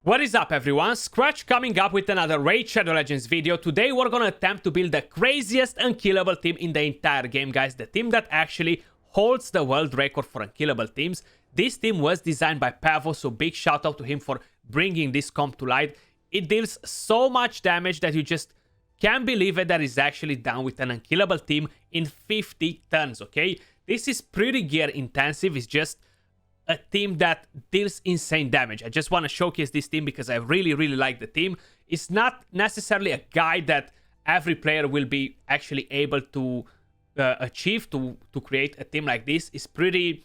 What is up everyone, Skratch coming up with another Raid Shadow Legends video. Today we're gonna attempt to build the craziest unkillable team in the entire game, guys. The team that actually holds the world record for unkillable teams. This team was designed by Pavo, so big shout out to him for bringing this comp to light. It deals so much damage that you just can't believe it that it's actually done with an unkillable team in 50 turns, okay? This is pretty gear intensive, it's just a team that deals insane damage. I just want to showcase this team because I really like the team. It's not necessarily a guide that every player will be actually able to achieve to create a team like this. It's pretty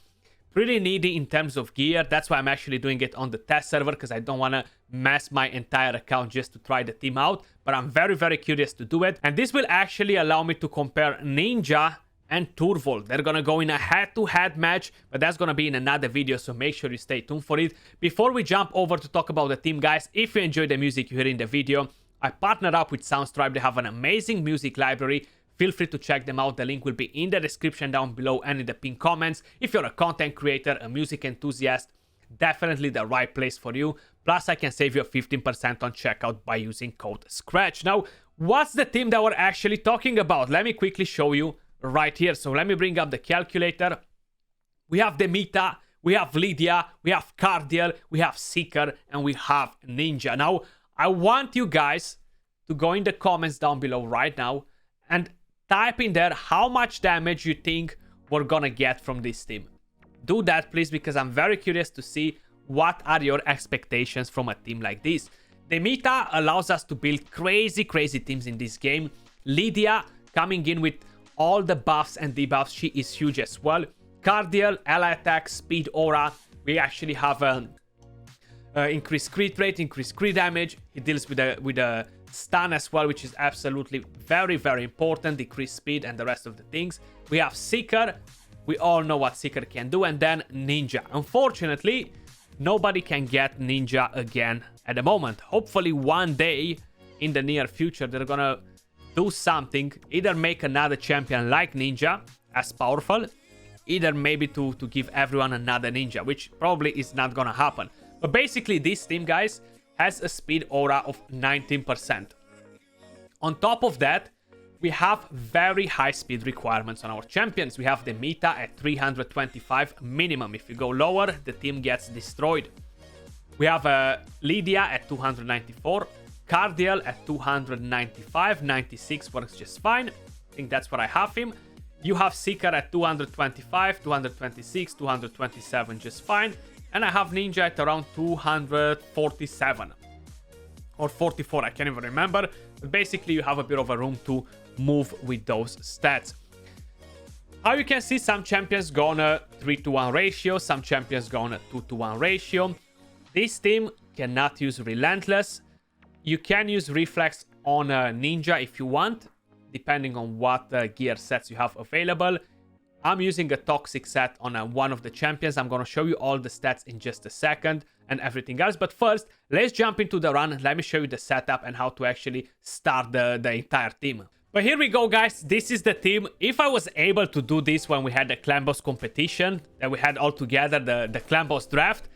needy in terms of gear. That's why I'm actually doing it on the test server, because I don't want to mess my entire account just to try the team out. But I'm very curious to do it. And this will actually allow me to compare Ninja and Turvold. They're gonna go in a head-to-head match, but that's gonna be in another video, so make sure you stay tuned for it. Before we jump over to talk about the team, guys, if you enjoy the music you hear in the video, I partnered up with Soundstripe. They have an amazing music library. Feel free to check them out. The link will be in the description down below and in the pinned comments. If you're a content creator, a music enthusiast, definitely the right place for you. Plus, I can save you 15% on checkout by using code Skratch. Now, what's the team that we're actually talking about? Let me quickly show you right here. So let me bring up the calculator. We have Demita, we have Lydia, we have Cardiel, we have Seeker, and we have Ninja. Now, I want you guys to go in the comments down below right now and type in there how much damage you think we're gonna get from this team. Do that, please, because I'm very curious to see what are your expectations from a team like this. Demita allows us to build crazy teams in this game. Lydia coming in with all the buffs and debuffs, she is huge as well. Cardiel, ally attack, speed, aura. We actually have increased crit rate, increased crit damage. He deals with a stun as well, which is absolutely very important. Decreased speed and the rest of the things. We have Seeker. We all know what Seeker can do. And then Ninja. Unfortunately, nobody can get Ninja again at the moment. Hopefully one day in the near future they're gonna do something, either make another champion like Ninja as powerful, either maybe to give everyone another Ninja, which probably is not gonna happen. But basically this team, guys, has a speed aura of 19%. On top of that, we have very high speed requirements on our champions. We have the Meta at 325 minimum. If you go lower, the team gets destroyed. We have Lydia at 294. Cardiel at 295, 96 works just fine. I think that's what I have him. You have Seeker at 225, 226, 227, just fine. And I have Ninja at around 247 or 44, I can't even remember. But basically you have a bit of a room to move with those stats. How you can see, some champions go on a 3-to-1 ratio, some champions go on a 2-to-1 ratio. This team cannot use Relentless. You can use Reflex on a Ninja if you want, depending on what gear sets you have available. I'm using a Toxic set on one of the champions. I'm going to show you all the stats in just a second and everything else. But first, let's jump into the run. Let me show you the setup and how to actually start the entire team. But here we go, guys. This is the team. If I was able to do this when we had the Clan Boss competition, that we had all together, the Clan Boss draft,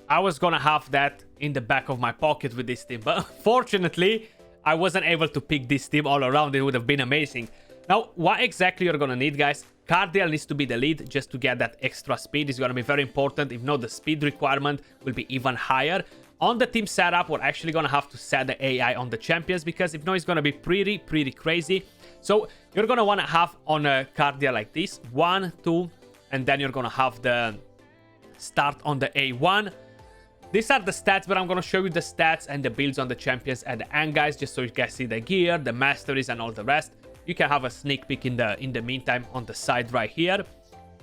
I was gonna have that in the back of my pocket with this team. But unfortunately, I wasn't able to pick this team all around. It would have been amazing. Now, what exactly you're gonna need, guys? Cardiel needs to be the lead just to get that extra speed. It's gonna be very important. If not, the speed requirement will be even higher. On the team setup, we're actually gonna have to set the AI on the champions, because if not, it's gonna be pretty crazy. So you're gonna wanna have on a Cardiel like this, 1, 2, and then you're gonna have the start on the A1. These are the stats, but I'm going to show you the stats and the builds on the champions at the end, guys, just so you guys see the gear, the masteries, and all the rest. You can have a sneak peek in the meantime on the side right here.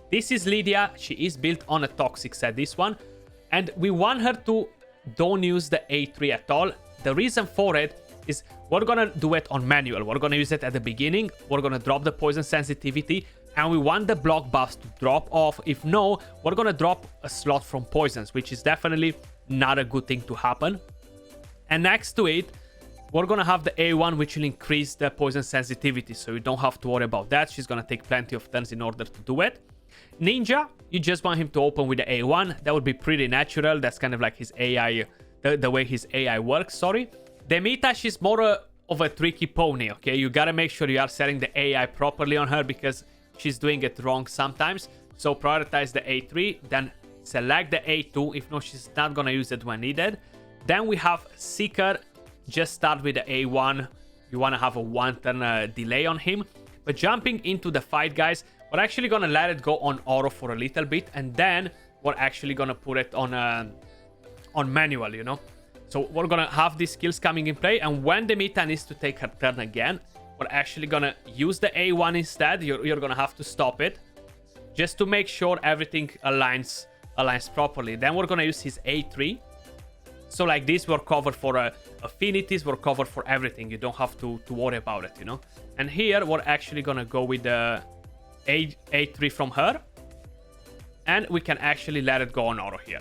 This is Lydia. She is built on a Toxic set, this one. And we want her to don't use the A3 at all. The reason for it is we're going to do it on manual. We're going to use it at the beginning. We're going to drop the poison sensitivity. And we want the block buffs to drop off. If no, we're going to drop a slot from poisons, which is definitely not a good thing to happen. And next to it, we're going to have the A1, which will increase the poison sensitivity. So you don't have to worry about that. She's going to take plenty of turns in order to do it. Ninja, you just want him to open with the A1. That would be pretty natural. That's kind of like his AI the way his AI works, sorry. Demeter, she's more of a tricky pony, okay? You gotta make sure you are setting the AI properly on her because she's doing it wrong sometimes. So prioritize the A3, then select the A2. If not, she's not gonna use it when needed. Then we have Seeker. Just start with the A1. You wanna have a 1 turn delay on him. But jumping into the fight, guys, we're actually gonna let it go on auto for a little bit, and then we're actually gonna put it on manual, you know. So we're gonna have these skills coming in play, and when Demeter needs to take her turn again, we're actually gonna use the A1 instead. You're gonna have to stop it just to make sure everything aligns properly. Then we're gonna use his A3. So like this, we're covered for affinities, we're covered for everything. You don't have to worry about it, you know. And here we're actually gonna go with the A3 from her, and we can actually let it go on auto here.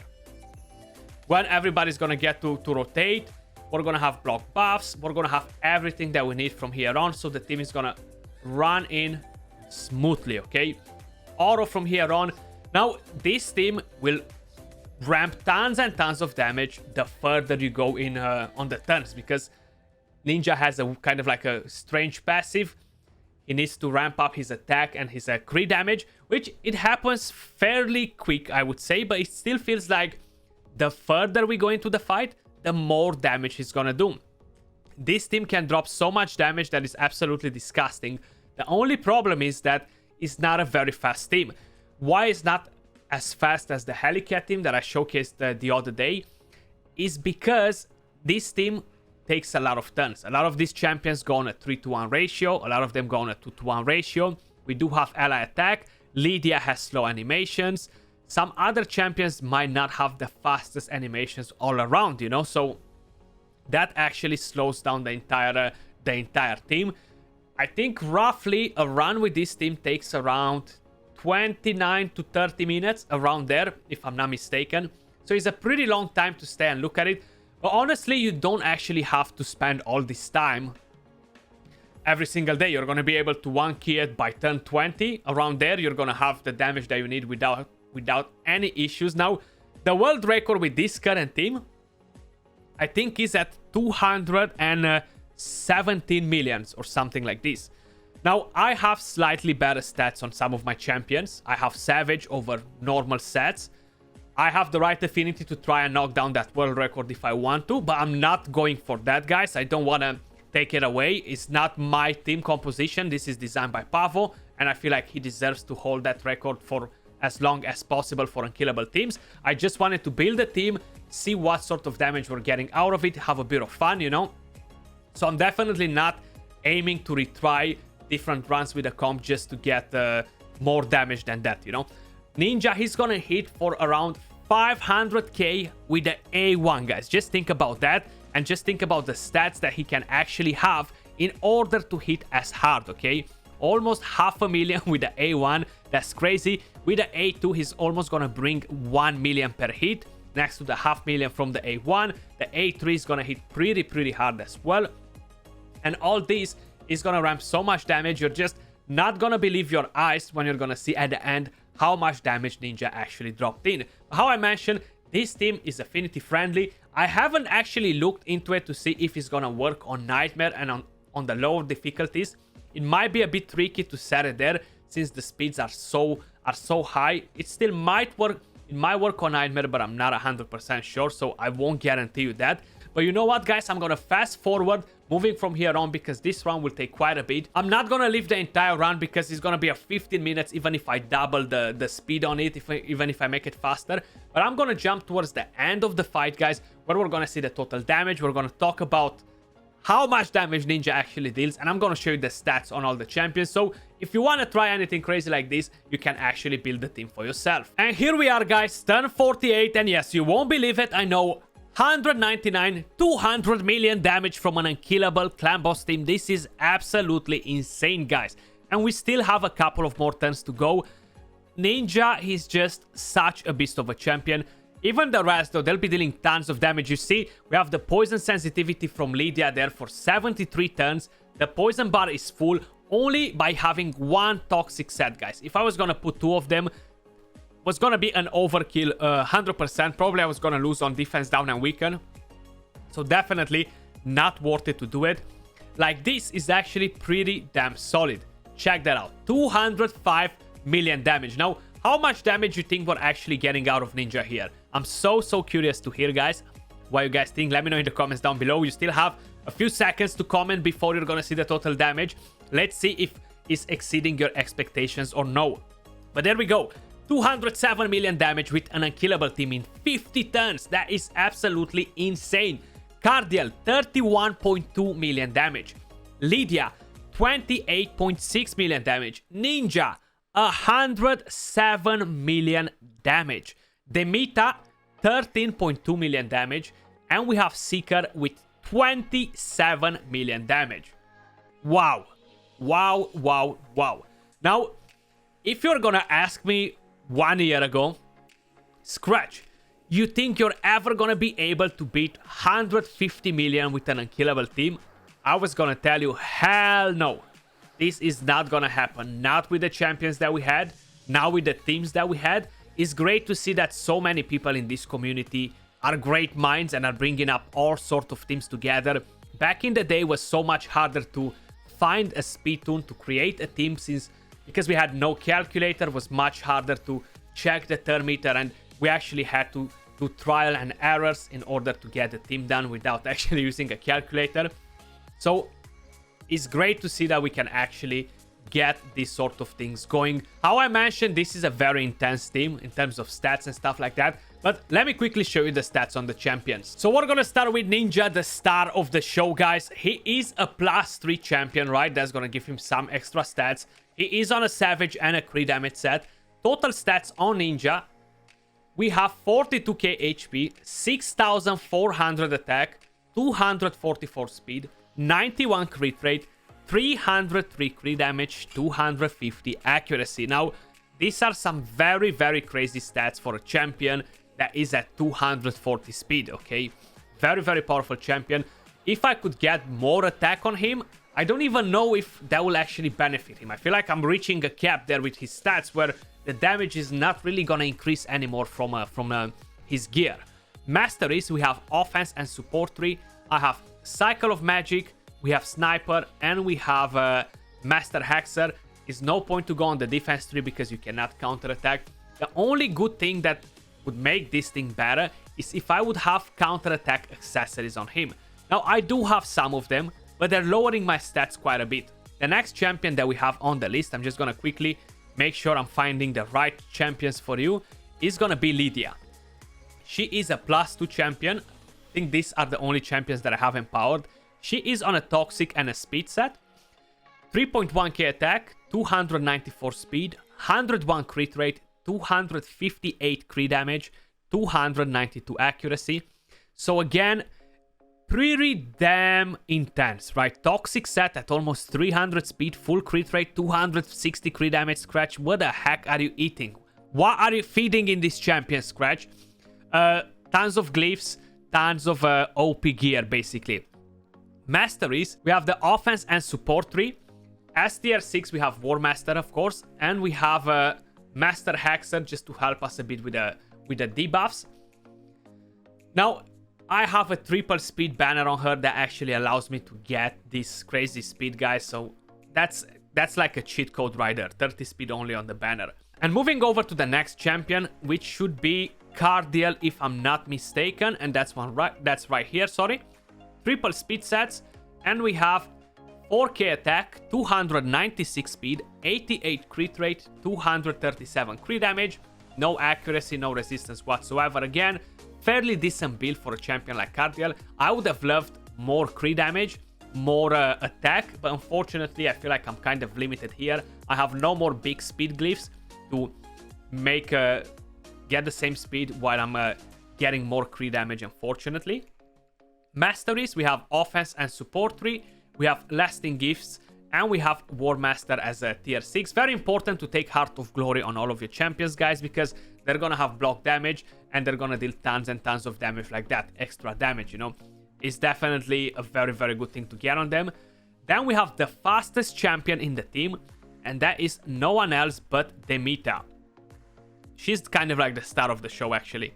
When everybody's gonna get to rotate, we're gonna have block buffs, we're gonna have everything that we need from here on, so the team is gonna run in smoothly, okay? Auto from here on. Now, this team will ramp tons and tons of damage the further you go in on the turns, because Ninja has a kind of like a strange passive. He needs to ramp up his attack and his crit damage, which it happens fairly quick, I would say, but it still feels like the further we go into the fight, the more damage he's gonna do. This team can drop so much damage that is absolutely disgusting. The only problem is that it's not a very fast team. Why it's not as fast as the Helicat team that I showcased the other day is because this team takes a lot of turns. A lot of these champions go on a 3-to-1 ratio. A lot of them go on a 2-to-1 ratio. We do have ally attack. Lydia has slow animations. Some other champions might not have the fastest animations all around, you know, so that actually slows down the entire team. I think roughly a run with this team takes around 29 to 30 minutes, around there, if I'm not mistaken. So it's a pretty long time to stay and look at it. But honestly, you don't actually have to spend all this time every single day. You're going to be able to one key it by turn 20. Around there, you're going to have the damage that you need without any issues. Now, the world record with this current team, I think, is at 217 millions or something like this. Now, I have slightly better stats on some of my champions. I have Savage over normal sets. I have the right affinity to try and knock down that world record if I want to, but I'm not going for that, guys. I don't want to take it away. It's not my team composition. This is designed by Pavo, and I feel like he deserves to hold that record for as long as possible for unkillable teams. I just wanted to build a team, see what sort of damage we're getting out of it, have a bit of fun, you know. So I'm definitely not aiming to retry different runs with the comp just to get more damage than that, you know. Ninja, he's gonna hit for around 500k with the A1, guys. Just think about that, and just think about the stats that he can actually have in order to hit as hard, okay? Almost 500,000 with the A1. That's crazy. With the A2, he's almost gonna bring 1 million per hit, next to the 500,000 from the A1. The A3 is gonna hit pretty hard as well. And all this is gonna ramp so much damage, you're just not gonna believe your eyes when you're gonna see at the end how much damage Ninja actually dropped in. How I mentioned, this team is affinity friendly. I haven't actually looked into it to see if it's gonna work on Nightmare and on the lower difficulties. It might be a bit tricky to set it there since the speeds are so high. It still might work. It might work on Nightmare, but I'm not 100% sure, so I won't guarantee you that. But you know what, guys? I'm gonna fast forward moving from here on because this run will take quite a bit. I'm not gonna leave the entire run because it's gonna be a 15 minutes even if I double the speed on it, even if I make it faster. But I'm gonna jump towards the end of the fight, guys, where we're gonna see the total damage. We're gonna talk about how much damage Ninja actually deals, and I'm gonna show you the stats on all the champions. So if you want to try anything crazy like this, you can actually build the team for yourself. And here we are, guys, turn 48, and yes, you won't believe it, I know. 199, 200 million damage from an unkillable clan boss team. This is absolutely insane, guys. And we still have a couple of more turns to go. Ninja, he's just such a beast of a champion. Even the rest, though, they'll be dealing tons of damage. You see, we have the poison sensitivity from Lydia there for 73 turns. The poison bar is full only by having one toxic set, guys. If I was gonna put two of them, was gonna be an overkill 100%. Probably I was gonna lose on defense down and weaken. So definitely not worth it to do it. Like, this is actually pretty damn solid. Check that out. 205 million damage. Now, how much damage you think we're actually getting out of Ninja here? I'm so curious to hear, guys, what you guys think. Let me know in the comments down below. You still have a few seconds to comment before you're gonna see the total damage. Let's see if it's exceeding your expectations or no. But there we go. 207 million damage with an unkillable team in 50 turns. That is absolutely insane. Cardiel, 31.2 million damage. Lydia, 28.6 million damage. Ninja, 107 million damage. Demeter, 13.2 million damage. And we have Seeker with 27 million damage. Wow. Wow, wow, wow. Now, if you're gonna ask me 1 year ago, Skratch, you think you're ever gonna be able to beat 150 million with an unkillable team? I was gonna tell you, hell no. This is not gonna happen. Not with the champions that we had, not with the teams that we had. It's great to see that so many people in this community are great minds and are bringing up all sorts of teams together. Back in the day, it was so much harder to find a speed tune to create a team, since because we had no calculator, it was much harder to check the turn meter, and we actually had to do trial and errors in order to get the team done without actually using a calculator. So it's great to see that we can actually get these sort of things going. How I mentioned, this is a very intense team in terms of stats and stuff like that. But let me quickly show you the stats on the champions. So we're gonna start with Ninja, the star of the show, guys. He is a +3 champion, right? That's gonna give him some extra stats. He is on a Savage and a crit damage set. Total stats on Ninja, we have 42k HP, 6400 attack, 244 speed, 91 crit rate, 303 crit damage, 250 accuracy. Now, these are some very crazy stats for a champion that is at 240 speed, okay? Very powerful champion. If I could get more attack on him, I don't even know if that will actually benefit him. I feel like I'm reaching a cap there with his stats where the damage is not really gonna increase anymore from his gear. Masteries, we have offense and support 3. I have Cycle of Magic, we have Sniper, and we have Master Hexer. It's no point to go on the defense 3 because you cannot counter attack. The only good thing that would make this thing better is if I would have counter attack accessories on him. Now, I do have some of them, but they're lowering my stats quite a bit. The next champion that we have on the list, I'm just gonna quickly make sure I'm finding the right champions for you, is gonna be Lydia. She is a +2 champion. I think these are the only champions that I have empowered. She is on a Toxic and a Speed set. 3.1k attack, 294 speed, 101 crit rate, 258 crit damage, 292 accuracy. So again, pretty damn intense, right? Toxic set at almost 300 speed, full crit rate, 260 crit damage. Skratch, what the heck are you eating? What are you feeding in this champion, Skratch? Tons of glyphs, tons of OP gear, basically. Masteries, we have the offense and support 3. As tier 6, we have War Master, of course, and we have Master Hexer just to help us a bit with the debuffs. Now, I have a triple speed banner on her that actually allows me to get this crazy speed, guys. So that's like a cheat code right there. 30 speed only on the banner. And moving over to the next champion, which should be Cardiel, if I'm not mistaken, and that's right here, sorry. Triple speed sets, and we have 4k attack, 296 speed, 88 crit rate, 237 crit damage, no accuracy, no resistance whatsoever. Again, fairly decent build for a champion like Cardiel. I would have loved more crit damage, more attack, but unfortunately I feel like I'm kind of limited here. I have no more big speed glyphs to make get the same speed while I'm getting more crit damage, unfortunately. Masteries, we have offense and support 3. We have lasting gifts, and we have War Master as a tier 6. Very important to take Heart of Glory on all of your champions, guys, because they're gonna have block damage and they're gonna deal tons and tons of damage like that. Extra damage, you know. It's definitely a very good thing to get on them. Then we have the fastest champion in the team, and that is no one else but Demeter. She's kind of like the star of the show, actually.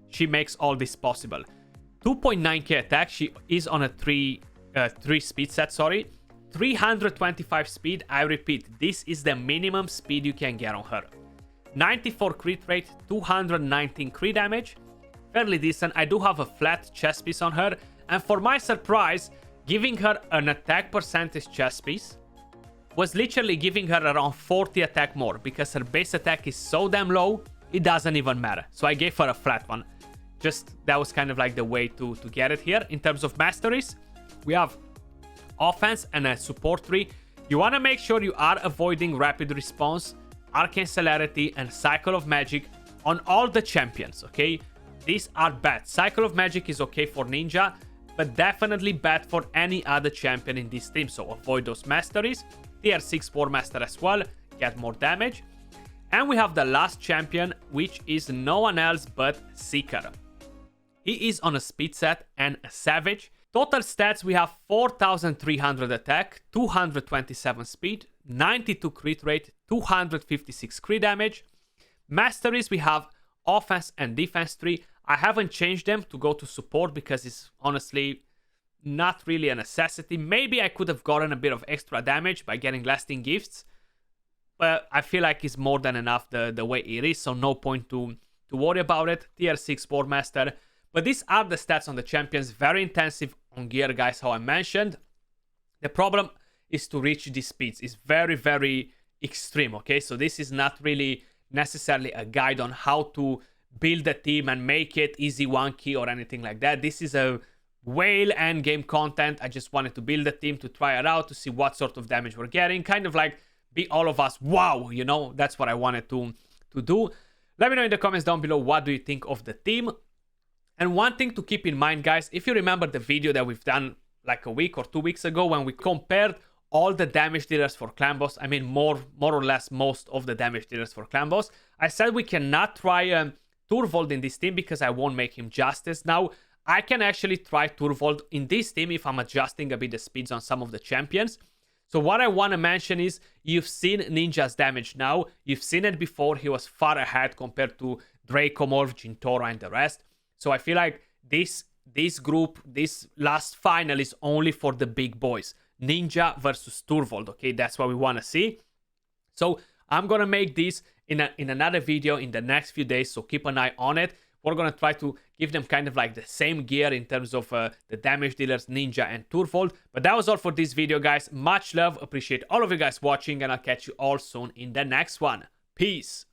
She makes all this possible. 2.9k attack. She is on a 3 speed set, sorry. 325 speed. I repeat, this is the minimum speed you can get on her. 94 crit rate, 219 crit damage. Fairly decent. I do have a flat chest piece on her. And for my surprise, giving her an attack percentage chest piece was literally giving her around 40 attack more, because her base attack is so damn low, it doesn't even matter. So I gave her a flat one. Just, that was kind of like the way to get it here. In terms of masteries, we have offense and a support tree. You want to make sure you are avoiding rapid response, arcane celerity, and cycle of magic on all the champions, okay? These are bad. Cycle of magic is okay for ninja, but definitely bad for any other champion in this team, so avoid those masteries. Tier 6 War Master as well, get more damage. And we have the last champion, which is no one else but Seeker. He is on a speed set and a savage. Total stats, we have 4,300 attack, 227 speed, 92 crit rate, 256 crit damage. Masteries, we have offense and defense tree. I haven't changed them to go to support because it's honestly not really a necessity. Maybe I could have gotten a bit of extra damage by getting lasting gifts, but I feel like it's more than enough the way it is, so no point to worry about it. Tier 6 War Master. But these are the stats on the champions. Very intensive on gear, guys, how I mentioned. The problem is to reach these speeds. It's very, very extreme, okay? So this is not really necessarily a guide on how to build a team and make it easy 1 key or anything like that. This is a whale end game content. I just wanted to build a team to try it out, to see what sort of damage we're getting. Kind of like be all of us, wow, you know? That's what I wanted to do. Let me know in the comments down below, what do you think of the team? And one thing to keep in mind, guys, if you remember the video that we've done like a week or 2 weeks ago when we compared all the damage dealers for clan boss, I mean more or less most of the damage dealers for clan boss, I said we cannot try Turvold in this team because I won't make him justice. Now, I can actually try Turvold in this team if I'm adjusting a bit the speeds on some of the champions. So what I want to mention is, you've seen Ninja's damage now. You've seen it before. He was far ahead compared to Dracomorph, Jintoro, and the rest. So I feel like this group, this last final is only for the big boys. Ninja versus Turvold, okay? That's what we want to see. So I'm going to make this in another video in the next few days, so keep an eye on it. We're going to try to give them kind of like the same gear in terms of the damage dealers, Ninja and Turvold. But that was all for this video, guys. Much love. Appreciate all of you guys watching, and I'll catch you all soon in the next one. Peace.